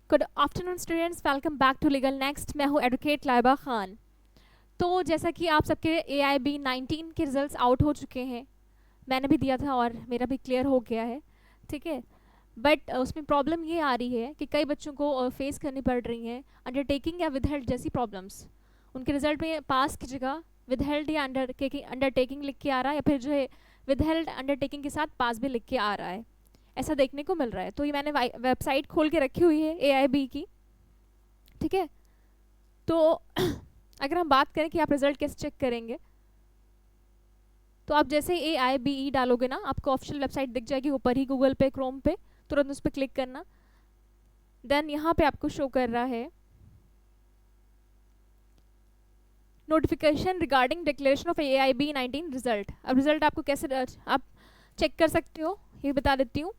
Good afternoon students, welcome back to legal next. मैं हूँ advocate Laiba Khan. तो जैसा कि आप सबके AIB 19 के रिजल्ट्स आउट हो चुके हैं, मैंने भी दिया था और मेरा भी क्लियर हो गया है, ठीक है। बट उसमें प्रॉब्लम ये आ रही है कि कई बच्चों को फेस करनी पड़ रही है अंडरटेकिंग या विदहेल्ड जैसी प्रॉब्लम्स। उनके रिजल्ट में पास की जगह विदहेल्ड या अंडरटेकिंग लिख के आ रहा है, या फिर जो है विदहेल्ड अंडरटेकिंग के साथ पास भी लिख के आ रहा है। ऐसा देखने को मिल रहा है। तो ये मैंने वेबसाइट खोल के रखी हुई है AIB की, ठीक है। तो अगर हम बात करें कि आप रिजल्ट कैसे चेक करेंगे, तो आप जैसे AIBE डालोगे ना, आपको ऑफिशियल वेबसाइट दिख जाएगी ऊपर ही गूगल पे, क्रोम पे, तुरंत उस पर क्लिक करना। देन यहाँ पे आपको शो कर रहा है notification regarding declaration of AIB 19 result. अब रिजल्ट आपको कैसे आप चेक कर सकते हो ये बता देती हूँ।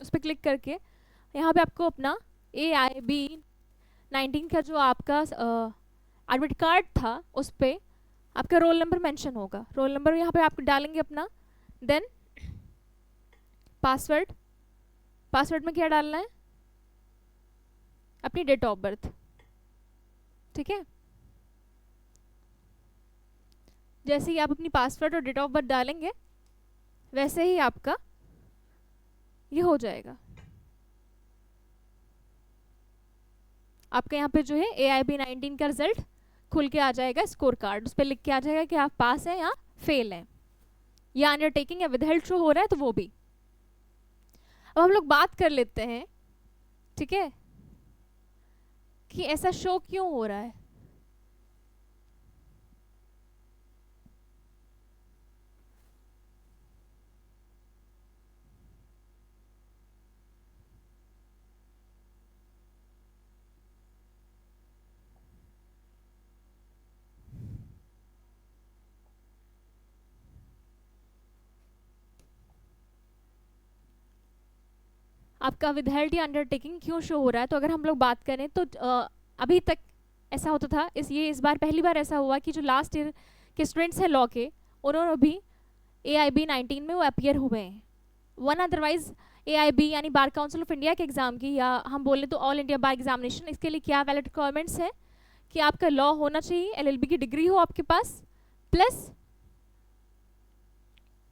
उस पर क्लिक करके यहाँ पे आपको अपना AIB 19 का जो आपका एडमिट कार्ड था उस पर आपका रोल नंबर मेंशन होगा। रोल नंबर यहाँ पे आप डालेंगे अपना। देन पासवर्ड, पासवर्ड में क्या डालना है, अपनी डेट ऑफ बर्थ, ठीक है। जैसे ही आप अपनी पासवर्ड और डेट ऑफ बर्थ डालेंगे वैसे ही आपका ये हो जाएगा। आपका यहाँ पे जो है AIB 19 का रिजल्ट खुल के आ जाएगा, स्कोर कार्ड उस पर लिख के आ जाएगा कि आप पास हैं या फेल हैं, या अंडरटेकिंग या विदहेल्ड शो हो रहा है तो वो भी। अब हम लोग बात कर लेते हैं, ठीक है, कि ऐसा शो क्यों हो रहा है। आपका विदहेल्ड या अंडरटेकिंग क्यों शो हो रहा है, तो अगर हम लोग बात करें तो अभी तक ऐसा होता था, इस बार पहली बार ऐसा हुआ कि जो लास्ट ईयर के स्टूडेंट्स हैं लॉ के, उन्होंने भी AIB 19 में वो अपीयर हुए हैं। वन अदरवाइज AIB यानी बार काउंसिल ऑफ इंडिया के एग्ज़ाम की, या हम बोले तो ऑल इंडिया बार एग्जामिनेशन, इसके लिए क्या वैलिड रिक्वायरमेंट्स है कि आपका लॉ होना चाहिए, LLB की डिग्री हो आपके पास, प्लस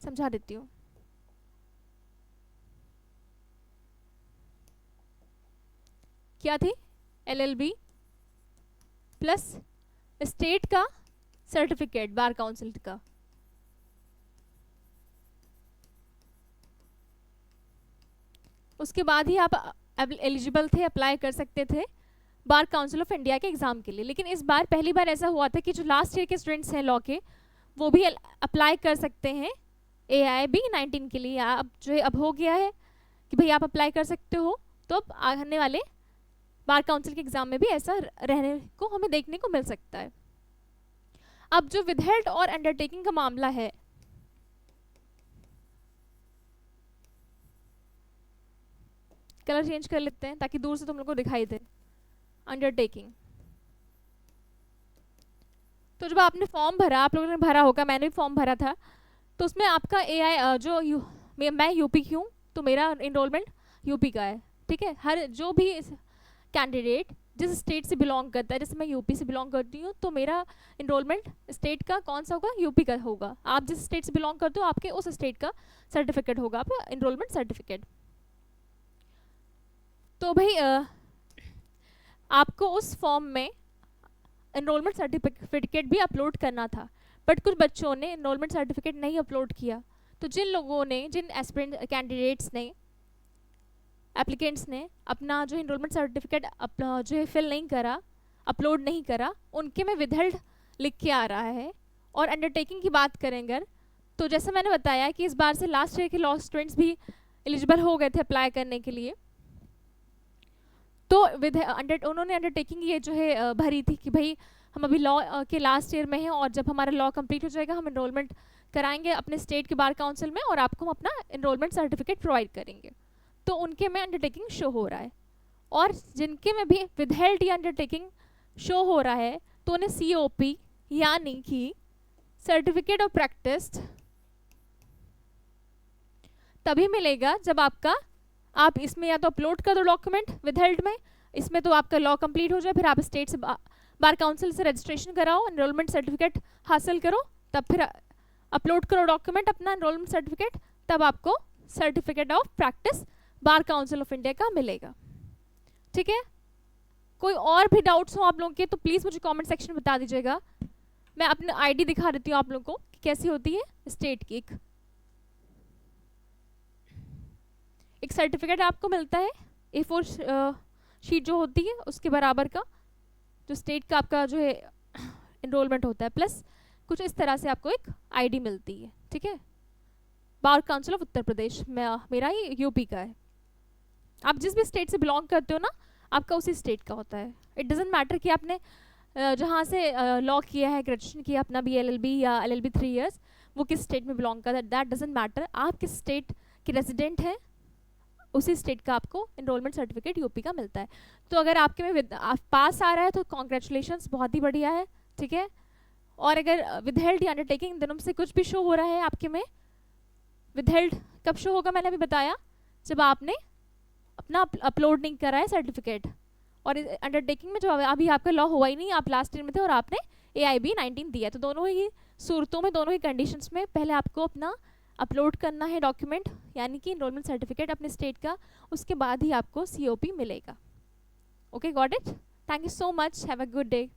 समझा देती हूँ, क्या थी, LLB प्लस स्टेट का सर्टिफिकेट बार काउंसिल का। उसके बाद ही आप एलिजिबल थे, अप्लाई कर सकते थे बार काउंसिल ऑफ इंडिया के एग्ज़ाम के लिए। लेकिन इस बार पहली बार ऐसा हुआ था कि जो लास्ट ईयर के स्टूडेंट्स हैं लॉ के, वो भी अप्लाई कर सकते हैं AIB 19 के लिए। अब जो है अब हो गया है कि भाई आप अप्लाई कर सकते हो, तो अब आने वाले बार काउंसिल के एग्ज़ाम में भी ऐसा रहने को हमें देखने को मिल सकता है। अब जो विदहेल्ड और अंडरटेकिंग का मामला है, कलर चेंज कर लेते हैं ताकि दूर से तुम लोग को दिखाई दे। अंडरटेकिंग, तो जब आपने फॉर्म भरा, आप लोगों ने भरा होगा, मैंने भी फॉर्म भरा था, तो उसमें आपका मैं यूपी की हूँ तो मेरा इनरोलमेंट यूपी का है, ठीक है। हर जो भी कैंडिडेट जिस स्टेट से बिलोंग करता है, जैसे मैं यूपी से बिलोंग करती हूँ तो मेरा इनरोलमेंट स्टेट का कौन सा होगा, यूपी का होगा। आप जिस स्टेट से बिलोंग करते हो आपके उस स्टेट का सर्टिफिकेट होगा, आपका इनरोलमेंट सर्टिफिकेट। तो भाई आपको उस फॉर्म में इनरोलमेंट सर्टिफिकेट भी अपलोड करना था, बट कुछ बच्चों ने इनरोलमेंट सर्टिफिकेट नहीं अपलोड किया। तो जिन लोगों ने, जिन एस्पिरेंट कैंडिडेट्स ने, एप्लीकेंट्स ने अपना जो इनरोलमेंट सर्टिफिकेट जो है फिल नहीं करा, अपलोड नहीं करा, उनके में विदहेल्ड लिख के आ रहा है। और अंडरटेकिंग की बात करें अगर, तो जैसे मैंने बताया कि इस बार से लास्ट ईयर के लॉ स्टूडेंट्स भी एलिजिबल हो गए थे अप्लाई करने के लिए। तो उन्होंने अंडरटेकिंग ये जो है भरी थी कि भाई हम अभी लॉ के लास्ट ईयर में हैं, और जब हमारा लॉ कंप्लीट हो जाएगा हम इनरोलमेंट कराएंगे अपने स्टेट के बार काउंसिल में, और आपको हम अपना इनरोलमेंट सर्टिफिकेट प्रोवाइड करेंगे। तो उनके में अंडरटेकिंग शो हो रहा है, और जिनके में भी विदहेल्ड या अंडरटेकिंग शो हो रहा है तो उन्हें COP यानी कि सर्टिफिकेट ऑफ प्रैक्टिस तभी मिलेगा जब आप इसमें या तो अपलोड कर दो डॉक्यूमेंट विदहेल्ड में, इसमें तो आपका लॉ कंप्लीट हो जाए, फिर आप स्टेट से बार काउंसिल से रजिस्ट्रेशन कराओ, एनरोलमेंट सर्टिफिकेट हासिल करो, तब फिर अपलोड करो डॉक्यूमेंट अपना एनरोलमेंट सर्टिफिकेट, तब आपको certificate of practice bar council of India का मिलेगा। ठीक है, कोई और भी डाउट्स हो आप लोगों के तो प्लीज़ मुझे कमेंट सेक्शन में बता दीजिएगा। मैं अपना आईडी दिखा देती हूँ आप लोगों को कि कैसी होती है स्टेट की। एक सर्टिफिकेट आपको मिलता है A4 शीट जो होती है उसके बराबर का, जो स्टेट का आपका जो है एनरोलमेंट होता है, प्लस कुछ इस तरह से आपको एक आईडी मिलती है। ठीक है, bar council of Uttar Pradesh, मेरा ही यूपी का है। आप जिस भी स्टेट से बिलोंग करते हो ना, आपका उसी स्टेट का होता है। इट डजेंट मैटर कि आपने जहाँ से लॉ किया है, ग्रेजुएशन किया अपना BLLB या LLB 3 इयर्स, वो किस स्टेट में बिलोंग करता है, दैट डजेंट मैटर। आप किस स्टेट के रेजिडेंट हैं, उसी स्टेट का आपको एनरोलमेंट सर्टिफिकेट यूपी का मिलता है। तो अगर आपके में पास आ रहा है तो कॉन्ग्रेचुलेशंस, बहुत ही बढ़िया है। ठीक है, और अगर विदहेल्ड या अंडरटेकिंग दोनों में से कुछ भी शो हो रहा है आपके में, विदहेल्ड कब शो होगा मैंने अभी बताया, जब आपने अपना अपलोड नहीं करा है सर्टिफिकेट, और अंडरटेकिंग में जो अभी आपका लॉ हुआ ही नहीं, आप लास्ट ईयर में थे और आपने AIB 19 दिया, तो दोनों ही सूरतों में, दोनों ही कंडीशंस में पहले आपको अपना अपलोड करना है डॉक्यूमेंट, यानी कि एनरोलमेंट सर्टिफिकेट अपने स्टेट का, उसके बाद ही आपको COP मिलेगा। Okay, got it? Thank you so much, have a good day.